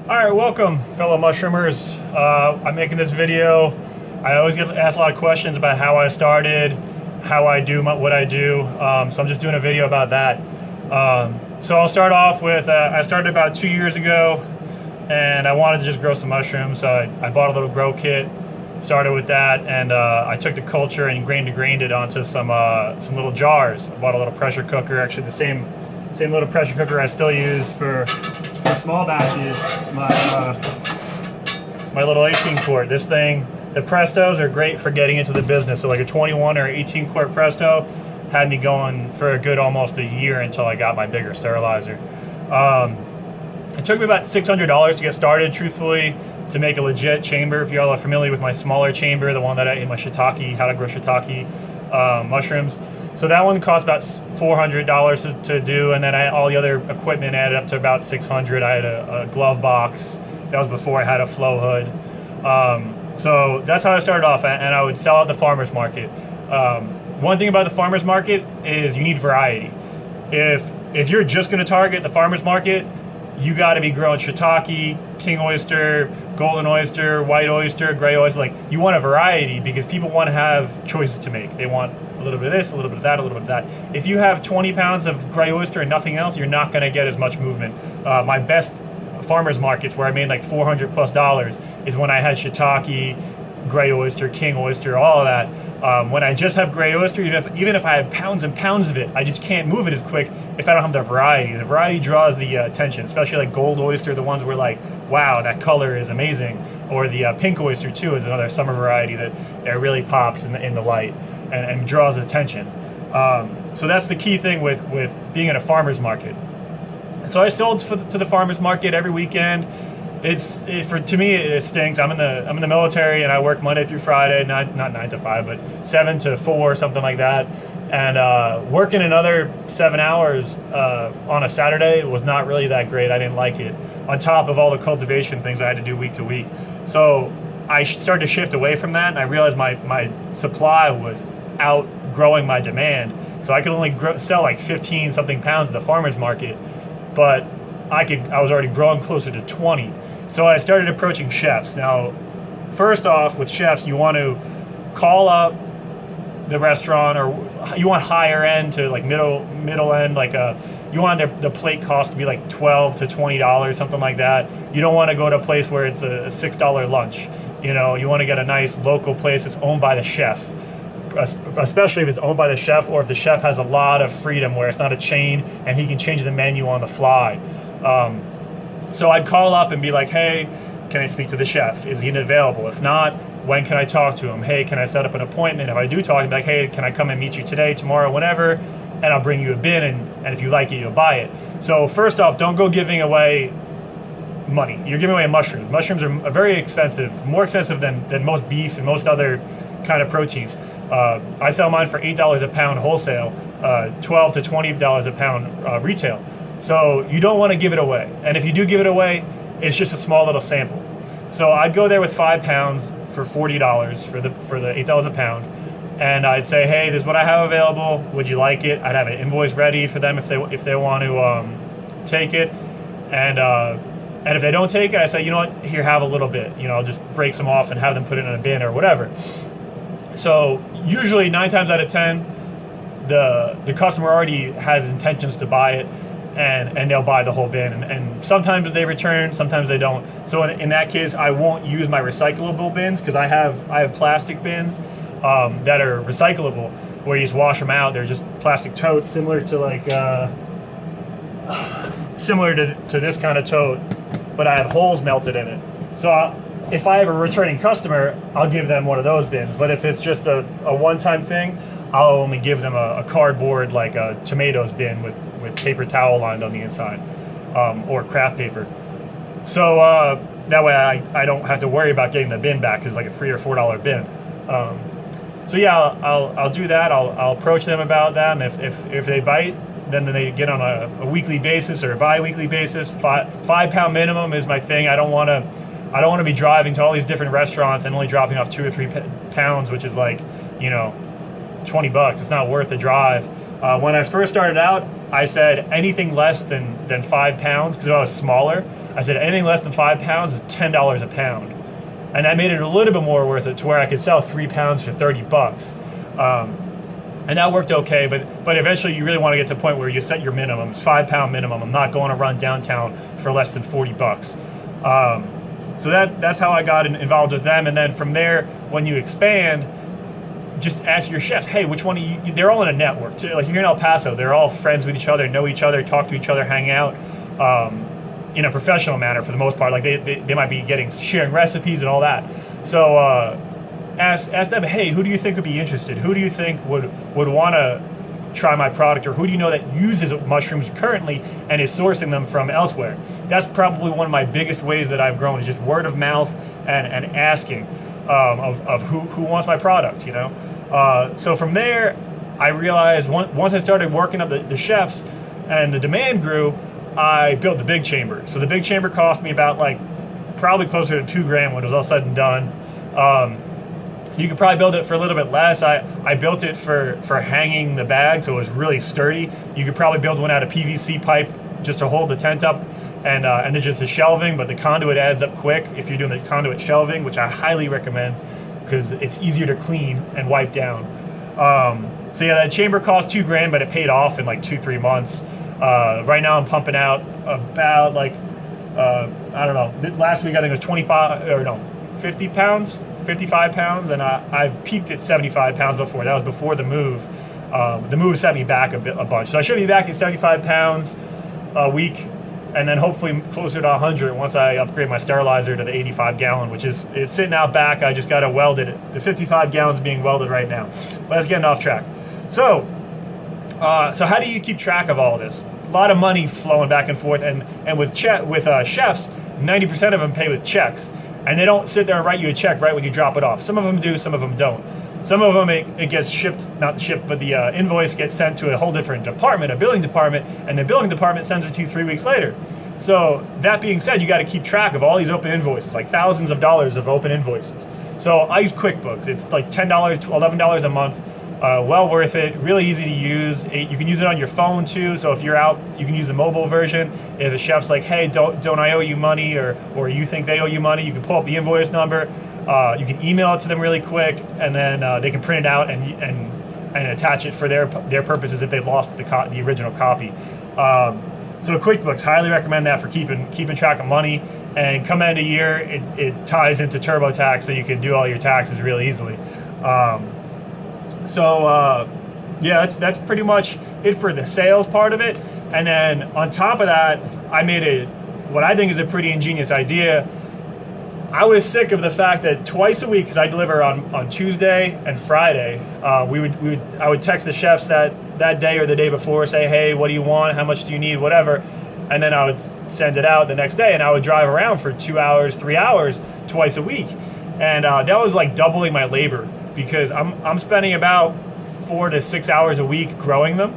All right, welcome, fellow mushroomers. I'm making this video. I always get asked a lot of questions about how I started, how I do what I do. So I'm just doing a video about that. So I'll start off with, I started about 2 years ago, and I wanted to just grow some mushrooms. So I bought a little grow kit, started with that, and I took the culture and grained it onto some little jars. I bought a little pressure cooker, actually the same little pressure cooker I still use for small batches. My little 18 quart. This thing, the Prestos are great for getting into the business. So like a 21 or 18 quart Presto had me going for a good almost a year until I got my bigger sterilizer. It took me about $600 to get started, truthfully, to make a legit chamber. If you all are familiar with my smaller chamber, the one that I in my shiitake, how to grow shiitake mushrooms. So that one cost about $400 to do, and then all the other equipment added up to about $600. I had a glove box. That was before I had a flow hood. So that's how I started off, and I would sell at the farmer's market. One thing about the farmer's market is you need variety. If you're just going to target the farmer's market, you got to be growing shiitake, king oyster, golden oyster, white oyster, gray oyster. Like, you want a variety because people want to have choices to make. They want a little bit of this, a little bit of that, a little bit of that. If you have 20 pounds of gray oyster and nothing else, you're not going to get as much movement. My best farmers markets where I made like $400+ is when I had shiitake, gray oyster, king oyster, all of that. When I just have gray oyster, even if I have pounds and pounds of it, I just can't move it as quick if I don't have the variety. The variety draws the attention, especially like gold oyster, the ones where like, wow, that color is amazing. Or the pink oyster too is another summer variety that really pops in the light and draws attention. So that's the key thing with being in a farmer's market. So I sold to the farmer's market every weekend. To me it stinks. I'm in the military and I work Monday through Friday, not 9 to 5, but 7 to 4, something like that. And working another 7 hours on a Saturday was not really that great. I didn't like it. On top of all the cultivation things I had to do week to week, so I started to shift away from that, and I realized my supply was outgrowing my demand. So I could only sell like 15 something pounds at the farmer's market, but I was already growing closer to 20. So I started approaching chefs. Now, first off, with chefs, you want to call up the restaurant, or you want higher end to like middle end, like you want the plate cost to be like $12 to $20, something like that. You don't want to go to a place where it's a $6 lunch. You know, you want to get a nice local place that's owned by the chef, especially if it's owned by the chef, or if the chef has a lot of freedom where it's not a chain and he can change the menu on the fly. So I'd call up and be like, hey, can I speak to the chef? Is he available? If not, when can I talk to him? Hey, can I set up an appointment? If I do talk, I'd be like, hey, can I come and meet you today, tomorrow, whenever? And I'll bring you a bin, and if you like it, you'll buy it. So first off, don't go giving away money. You're giving away mushrooms. Mushrooms are very expensive, more expensive than most beef and most other kind of proteins. I sell mine for $8 a pound wholesale, $12 to $20 a pound retail. So you don't want to give it away. And if you do give it away, it's just a small little sample. So I'd go there with 5 pounds for $40 for the $8 a pound. And I'd say, hey, this is what I have available. Would you like it? I'd have an invoice ready for them if they want to take it. And if they don't take it, I say, you know what, here, have a little bit. You know, I'll just break some off and have them put it in a bin or whatever. So usually 9 times out of 10, the customer already has intentions to buy it, and they'll buy the whole bin. And sometimes they return, sometimes they don't. So in that case, I won't use my recyclable bins, because I have plastic bins that are recyclable, where you just wash them out. They're just plastic totes, similar to like similar to this kind of tote, but I have holes melted in it. So if I have a returning customer, I'll give them one of those bins. But if it's just a one-time thing, I'll only give them a cardboard, like a tomatoes bin with paper towel lined on the inside, or craft paper. So that way I don't have to worry about getting the bin back, because it's like a $3 or $4 bin. So yeah, I'll do that. I'll approach them about that, and if they bite, then they get on a weekly basis or a bi-weekly basis. 5 pound minimum is my thing. I don't want to be driving to all these different restaurants and only dropping off 2 or 3 pounds, which is like, you know, $20. It's not worth the drive. When I first started out, I said anything less than 5 pounds, because I was smaller, I said anything less than 5 pounds is $10 a pound, and that made it a little bit more worth it to where I could sell 3 pounds for 30 bucks. And that worked okay, but eventually you really want to get to a point where you set your minimums, 5 pound minimum. I'm not going to run downtown for less than 40 bucks. So that's how I got involved with them. And then from there, when you expand, just ask your chefs, hey, which one of you, they're all in a network too. Like here in El Paso, they're all friends with each other, know each other, talk to each other, hang out in a professional manner for the most part. Like they might be sharing recipes and all that. So ask them, hey, who do you think would be interested? Who do you think would want to try my product, or who do you know that uses mushrooms currently and is sourcing them from elsewhere? That's probably one of my biggest ways that I've grown, is just word of mouth and asking of who wants my product, you know? So from there, I realized once I started working up the chefs and the demand grew, I built the big chamber. So the big chamber cost me about probably closer to $2,000 when it was all said and done. You could probably build it for a little bit less. I built it for hanging the bag, so it was really sturdy. You could probably build one out of PVC pipe just to hold the tent up, and then just the shelving, but the conduit adds up quick if you're doing the conduit shelving, which I highly recommend because it's easier to clean and wipe down. So yeah, that chamber cost $2,000, but it paid off in 2-3 months. Right now I'm pumping out about I don't know, last week I think it was 50 pounds, 55 pounds, and I've peaked at 75 pounds before. That was before the move. The move set me back a bunch. So I should be back at 75 pounds a week, and then hopefully closer to 100 once I upgrade my sterilizer to the 85 gallon, which it's sitting out back. I just got to weld it. The 55 gallons being welded right now. But that's getting off track. So how do you keep track of all of this? A lot of money flowing back and forth, and with chefs, 90% of them pay with checks. And they don't sit there and write you a check right when you drop it off. Some of them do, some of them don't. Some of them it gets shipped, not shipped, but the invoice gets sent to a whole different department, a billing department, and the billing department sends it to you 3 weeks later. So that being said, you got to keep track of all these open invoices, like thousands of dollars of open invoices. So I use QuickBooks. It's like $10 to $11 a month. Well worth it, really easy to use. You can use it on your phone too, so if you're out, you can use the mobile version. If a chef's like, hey, don't I owe you money, or you think they owe you money, you can pull up the invoice number, you can email it to them really quick, and then they can print it out and attach it for their purposes if they lost the original copy. So QuickBooks, highly recommend that for keeping track of money. And come end of year, it ties into TurboTax, so you can do all your taxes really easily. Yeah, that's pretty much it for the sales part of it. And then on top of that, I made what I think is a pretty ingenious idea. I was sick of the fact that twice a week, because I deliver on Tuesday and Friday, I would text the chefs that day or the day before, say, hey, what do you want? How much do you need? Whatever. And then I would send it out the next day, and I would drive around for 2 hours, 3 hours twice a week. And that was like doubling my labor, because I'm spending about 4 to 6 hours a week growing them.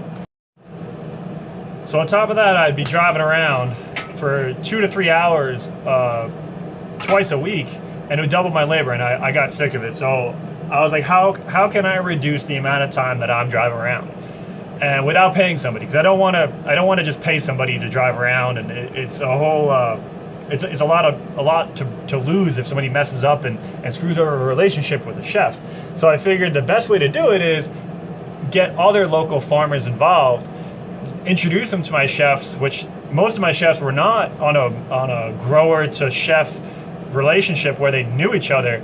So on top of that, I'd be driving around for 2 to 3 hours twice a week, and it would double my labor, and I got sick of it. So I was like, how can I reduce the amount of time that I'm driving around, and without paying somebody? Because I don't want to just pay somebody to drive around, and it's a whole it's a lot to lose if somebody messes up and screws over a relationship with a chef. So I figured the best way to do it is get other local farmers involved, introduce them to my chefs, which most of my chefs were not on a grower to chef relationship where they knew each other.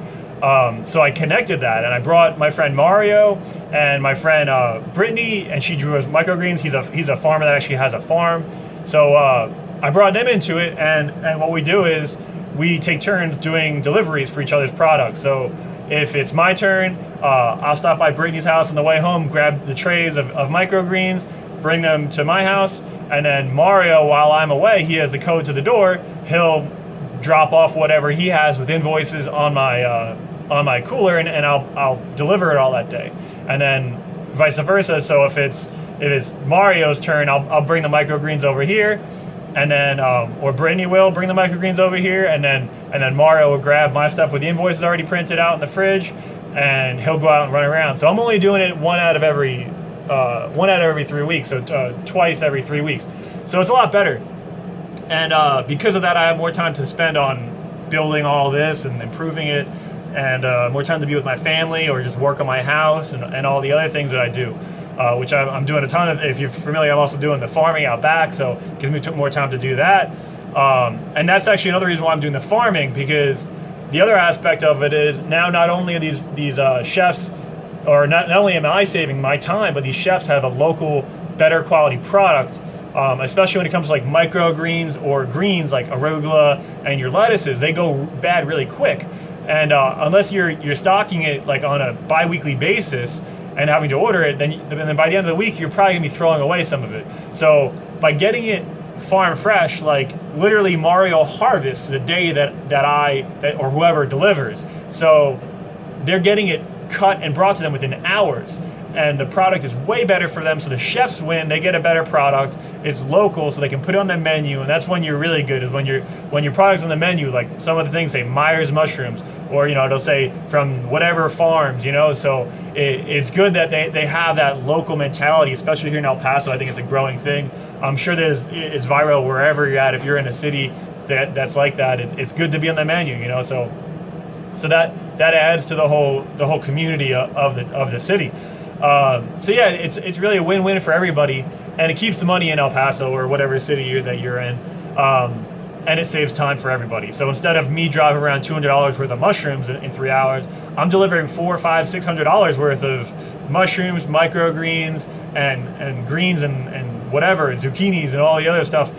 So I connected that, and I brought my friend Mario and my friend Brittany, and she grew microgreens. He's a farmer that actually has a farm. So I brought them into it, and what we do is we take turns doing deliveries for each other's products. So if it's my turn, I'll stop by Brittany's house on the way home, grab the trays of microgreens, bring them to my house, and then Mario, while I'm away, he has the code to the door. He'll drop off whatever he has with invoices on my cooler, and I'll deliver it all that day. And then vice versa. So if it's Mario's turn, I'll bring the microgreens over here, and then or Brittany will bring the microgreens over here, and then Mario will grab my stuff with the invoices already printed out in the fridge, and he'll go out and run around. So I'm only doing it one out of every 3 weeks, so twice every 3 weeks. So it's a lot better. And because of that, I have more time to spend on building all this and improving it, and more time to be with my family or just work on my house and all the other things that I do, which I'm doing a ton of. If you're familiar, I'm also doing the farming out back, so it gives me more time to do that. And that's actually another reason why I'm doing the farming, because the other aspect of it is now not only are these chefs, or not only am I saving my time, but these chefs have a local, better quality product, especially when it comes to like microgreens or greens like arugula and your lettuces. They go bad really quick. And unless you're stocking it like on a bi-weekly basis and having to order it, then by the end of the week, you're probably gonna be throwing away some of it. So by getting it farm fresh, like literally Mario harvests the day that or whoever delivers. So they're getting it cut and brought to them within hours, and the product is way better for them, so the chefs win. They get a better product, it's local, so they can put it on their menu. And that's when you're really good, is when your product's on the menu. Like some of the things say Myers mushrooms, or it'll say from whatever farms, so it's good that they have that local mentality, especially here in El Paso. I think it's a growing thing. I'm sure it's viral wherever you're at. If you're in a city that's like that, it's good to be on the menu, so that adds to the whole community of the city. So yeah, it's really a win-win for everybody, and it keeps the money in El Paso or whatever city that you're in, and it saves time for everybody. So instead of me driving around $200 worth of mushrooms in 3 hours, I'm delivering $400, $500, $600 worth of mushrooms, microgreens, and greens and whatever, zucchinis and all the other stuff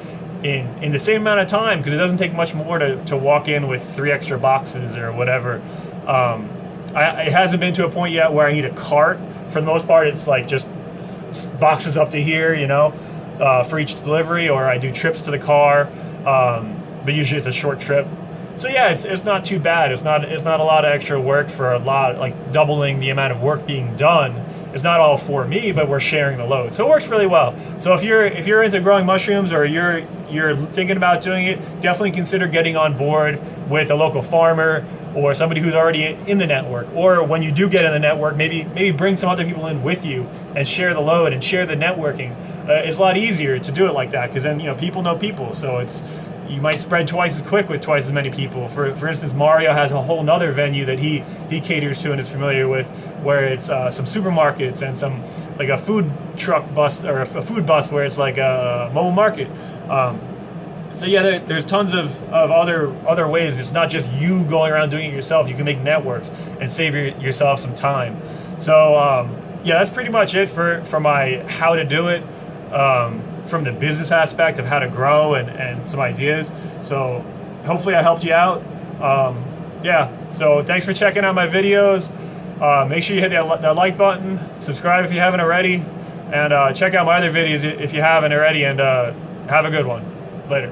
in the same amount of time, because it doesn't take much more to walk in with 3 extra boxes or whatever. It hasn't been to a point yet where I need a cart. For the most part, it's like just boxes up to here, for each delivery, or I do trips to the car, but usually it's a short trip. So yeah, it's not too bad. It's not a lot of extra work for a lot, like doubling the amount of work being done. It's not all for me, but we're sharing the load, so it works really well. So if you're into growing mushrooms, or you're thinking about doing it, definitely consider getting on board with a local farmer or somebody who's already in the network. Or when you do get in the network, maybe bring some other people in with you and share the load and share the networking. It's a lot easier to do it like that, because then people know people, so you might spread twice as quick with twice as many people. For instance, Mario has a whole nother venue that he caters to and is familiar with, where it's some supermarkets and some like a food truck bus, or a food bus where it's like a mobile market. So yeah, there's tons of other ways. It's not just you going around doing it yourself. You can make networks and save yourself some time. So yeah, that's pretty much it for my how to do it, from the business aspect of how to grow and some ideas. So hopefully I helped you out. Yeah, so thanks for checking out my videos. Make sure you hit that like button, subscribe if you haven't already, and check out my other videos if you haven't already, and have a good one. Later.